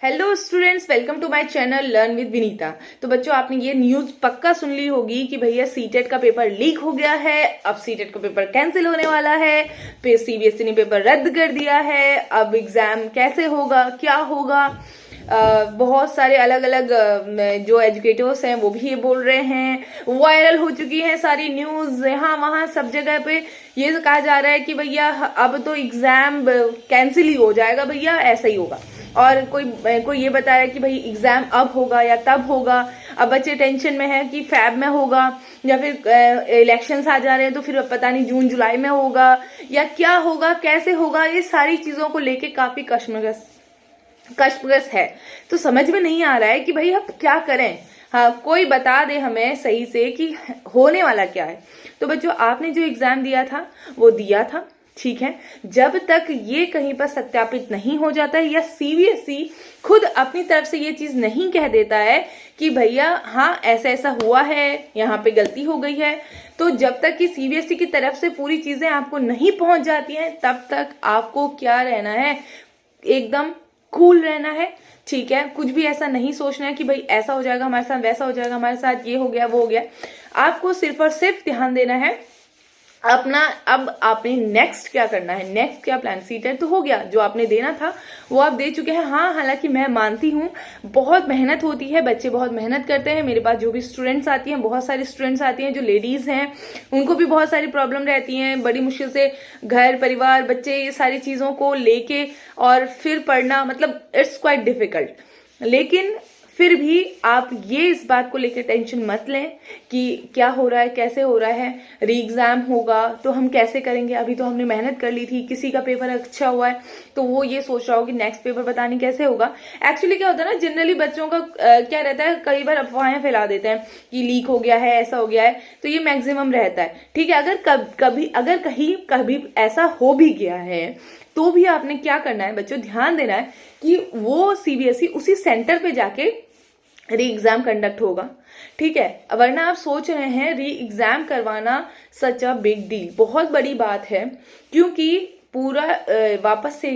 Hello students, welcome to my channel learn with Vinita. तो बच्चों, आपने ये न्यूज पक्का सुन ली होगी कि भैया सीटेट का पेपर लीक हो गया है। अब सीटेट का पेपर कैंसिल होने वाला है। फिर सीबीएसई ने पेपर रद्द कर दिया है। अब एग्जाम कैसे होगा, क्या होगा। बहुत सारे अलग अलग जो एजुकेटर्स हैं वो भी ये बोल रहे हैं। वायरल हो चुकी है सारी न्यूज, यहाँ वहां सब जगह पे ये तो कहा जा रहा है कि भैया अब तो एग्जाम कैंसिल ही हो जाएगा, भैया ऐसा ही होगा। और कोई ये बता रहा है कि भाई एग्जाम अब होगा या तब होगा। अब बच्चे टेंशन में है कि फैब में होगा या फिर इलेक्शंस आ जा रहे हैं तो फिर पता नहीं जून जुलाई में होगा या क्या होगा, कैसे होगा। ये सारी चीजों को लेके काफी कश्मकश है। तो समझ में नहीं आ रहा है कि भाई अब क्या करें। हाँ, कोई बता दे हमें सही से कि होने वाला क्या है। तो बच्चों, आपने जो एग्जाम दिया था वो दिया था, ठीक है। जब तक ये कहीं पर सत्यापित नहीं हो जाता है या सीबीएसई खुद अपनी तरफ से ये चीज नहीं कह देता है कि भैया हाँ ऐसा ऐसा हुआ है, यहाँ पे गलती हो गई है, तो जब तक कि सीबीएसई की तरफ से पूरी चीजें आपको नहीं पहुंच जाती हैं तब तक आपको क्या रहना है, एकदम कूल रहना है, ठीक है। कुछ भी ऐसा नहीं सोचना है कि भाई ऐसा हो जाएगा हमारे साथ, वैसा हो जाएगा हमारे साथ, ये हो गया वो हो गया। आपको सिर्फ और सिर्फ ध्यान देना है अपना। अब आपने नेक्स्ट क्या करना है, नेक्स्ट क्या प्लान। सीटेट तो हो गया, जो आपने देना था वो आप दे चुके हैं। हाँ, हालांकि मैं मानती हूँ बहुत मेहनत होती है, बच्चे बहुत मेहनत करते हैं। मेरे पास जो भी स्टूडेंट्स आती हैं, बहुत सारी स्टूडेंट्स आती हैं जो लेडीज हैं, उनको भी बहुत सारी प्रॉब्लम रहती हैं। बड़ी मुश्किल से घर परिवार बच्चे ये सारी चीजों को लेके और फिर पढ़ना, मतलब इट्स क्वाइट डिफिकल्ट। लेकिन फिर भी आप ये इस बात को लेकर टेंशन मत लें कि क्या हो रहा है, कैसे हो रहा है। री एग्जाम होगा तो हम कैसे करेंगे, अभी तो हमने मेहनत कर ली थी, किसी का पेपर अच्छा हुआ है तो वो ये सोच रहा हो कि नेक्स्ट पेपर पता नहीं कैसे होगा। एक्चुअली क्या होता है ना, जनरली बच्चों का क्या रहता है, कई बार अफवाहें फैला देते हैं कि लीक हो गया है, ऐसा हो गया है, तो ये मैक्सिमम रहता है, ठीक है। अगर कभी ऐसा हो भी गया है तो भी आपने क्या करना है बच्चों, ध्यान देना है कि वो सीबीएसई उसी सेंटर पे जाके री एग्जाम कंडक्ट होगा, ठीक है। वरना आप सोच रहे हैं री एग्जाम करवाना सच अ बिग डील, बहुत बड़ी बात है, क्योंकि पूरा वापस से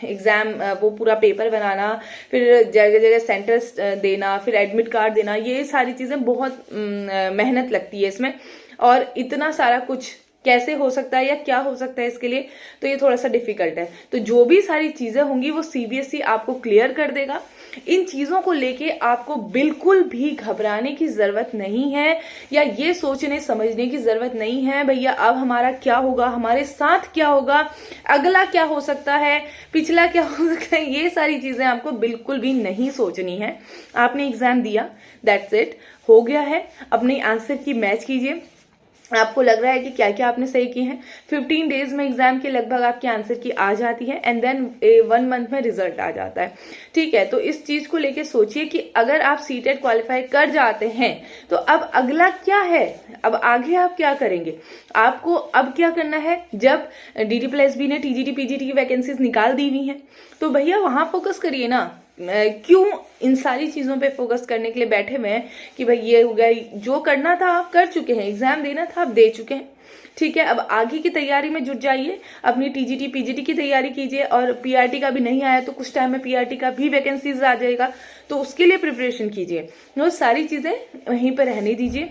एग्जाम वो पूरा पेपर बनाना, फिर जगह जगह सेंटर्स देना, फिर एडमिट कार्ड देना, ये सारी चीजें बहुत मेहनत लगती है इसमें। और इतना सारा कुछ कैसे हो सकता है या क्या हो सकता है इसके लिए, तो ये थोड़ा सा डिफिकल्ट है। तो जो भी सारी चीजें होंगी वो सीबीएसई आपको क्लियर कर देगा। इन चीजों को लेके आपको बिल्कुल भी घबराने की जरूरत नहीं है या ये सोचने समझने की जरूरत नहीं है भैया अब हमारा क्या होगा, हमारे साथ क्या होगा, अगला क्या हो सकता है, पिछला क्या हो सकता है। ये सारी चीजें आपको बिल्कुल भी नहीं सोचनी है। आपने एग्जाम दिया, दैट्स इट, हो गया है। अपने आंसर की मैच कीजिए। आपको लग रहा है कि क्या क्या आपने सही किए हैं। 15 डेज में एग्जाम के लगभग आपके आंसर की आ जाती है एंड देन 1 मंथ में रिजल्ट आ जाता है, ठीक है। तो इस चीज को लेके सोचिए कि अगर आप सीटेट क्वालिफाई कर जाते हैं तो अब अगला क्या है, अब आगे आप क्या करेंगे। आपको अब क्या करना है, जब DD+B ने TGT PGT की वैकेंसीज निकाल दी हुई हैं तो भैया वहां फोकस करिए ना। क्यों इन सारी चीजों पे फोकस करने के लिए बैठे हुए हैं कि भाई ये हो गया, जो करना था आप कर चुके हैं, एग्जाम देना था आप दे चुके हैं, ठीक है। अब आगे की तैयारी में जुट जाइए, अपनी TGT PGT की तैयारी कीजिए। और PRT का भी नहीं आया तो कुछ टाइम में PRT का भी वैकेंसीज आ जाएगा, तो उसके लिए प्रिपरेशन कीजिए। वो सारी चीजें वहीं पर रहने दीजिए,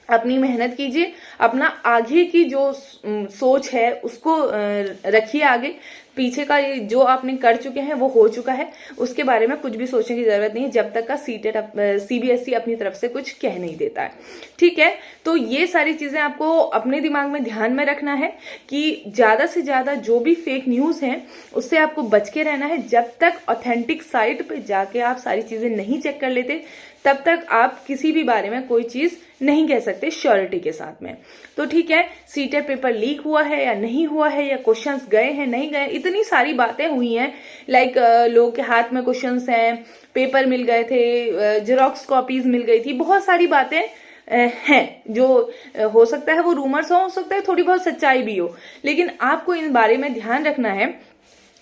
अपनी मेहनत कीजिए, अपना आगे की जो सोच है उसको रखिए आगे। पीछे का ये जो आपने कर चुके हैं वो हो चुका है, उसके बारे में कुछ भी सोचने की जरूरत नहीं है जब तक का सीबीएसई अपनी तरफ से कुछ कह नहीं देता है, ठीक है। तो ये सारी चीजें आपको अपने दिमाग में ध्यान में रखना है कि ज्यादा से ज्यादा जो भी फेक न्यूज है उससे आपको बच के रहना है। जब तक ऑथेंटिक साइट पे जाके आप सारी चीजें नहीं चेक कर लेते तब तक आप किसी भी बारे में कोई चीज नहीं कह सकते श्योरिटी के साथ में। तो ठीक है, सीटेट पेपर लीक हुआ है या नहीं हुआ है, या क्वेश्चंस गए हैं नहीं गए, इतनी सारी बातें हुई हैं। लाइक लोगों के हाथ में क्वेश्चंस हैं, पेपर मिल गए थे, जेरोक्स कॉपीज मिल गई थी, बहुत सारी बातें हैं जो हो सकता है वो रूमर्स हो सकता है थोड़ी बहुत सच्चाई भी हो। लेकिन आपको इन बारे में ध्यान रखना है,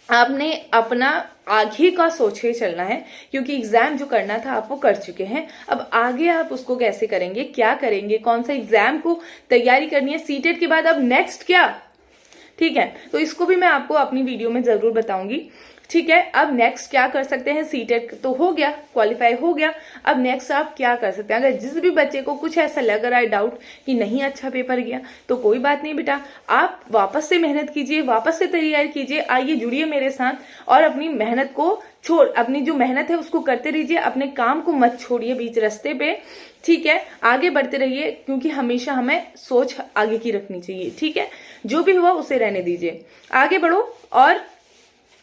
आपने अपना आगे का सोच के चलना है, क्योंकि एग्जाम जो करना था आप वो कर चुके हैं। अब आगे आप उसको कैसे करेंगे, क्या करेंगे, कौन सा एग्जाम को तैयारी करनी है, सीटेट के बाद अब नेक्स्ट क्या, ठीक है। तो इसको भी मैं आपको अपनी वीडियो में जरूर बताऊंगी, ठीक है। अब नेक्स्ट क्या कर सकते हैं, सीटेट तो हो गया, क्वालिफाई हो गया। अब नेक्स्ट आप क्या कर सकते हैं, अगर जिस भी बच्चे को कुछ ऐसा लग रहा है डाउट कि नहीं अच्छा पेपर गया, तो कोई बात नहीं बेटा, आप वापस से मेहनत कीजिए, वापस से तैयारी कीजिए, आइए जुड़िए मेरे साथ और अपनी मेहनत को अपनी जो मेहनत है उसको करते रहिए, अपने काम को मत छोड़िए बीच रास्ते पे, ठीक है। आगे बढ़ते रहिए, क्योंकि हमेशा हमें सोच आगे की रखनी चाहिए, ठीक है। जो भी हुआ उसे रहने दीजिए, आगे बढ़ो और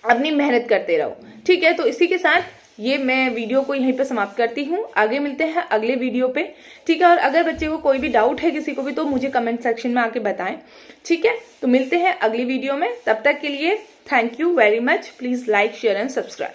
अपनी मेहनत करते रहो, ठीक है। तो इसी के साथ ये मैं वीडियो को यहीं पे समाप्त करती हूँ, आगे मिलते हैं अगले वीडियो पे, ठीक है। और अगर बच्चे को कोई भी डाउट है किसी को भी, तो मुझे कमेंट सेक्शन में आके बताएं, ठीक है। तो मिलते हैं अगली वीडियो में, तब तक के लिए thank you very much. Please like share and subscribe.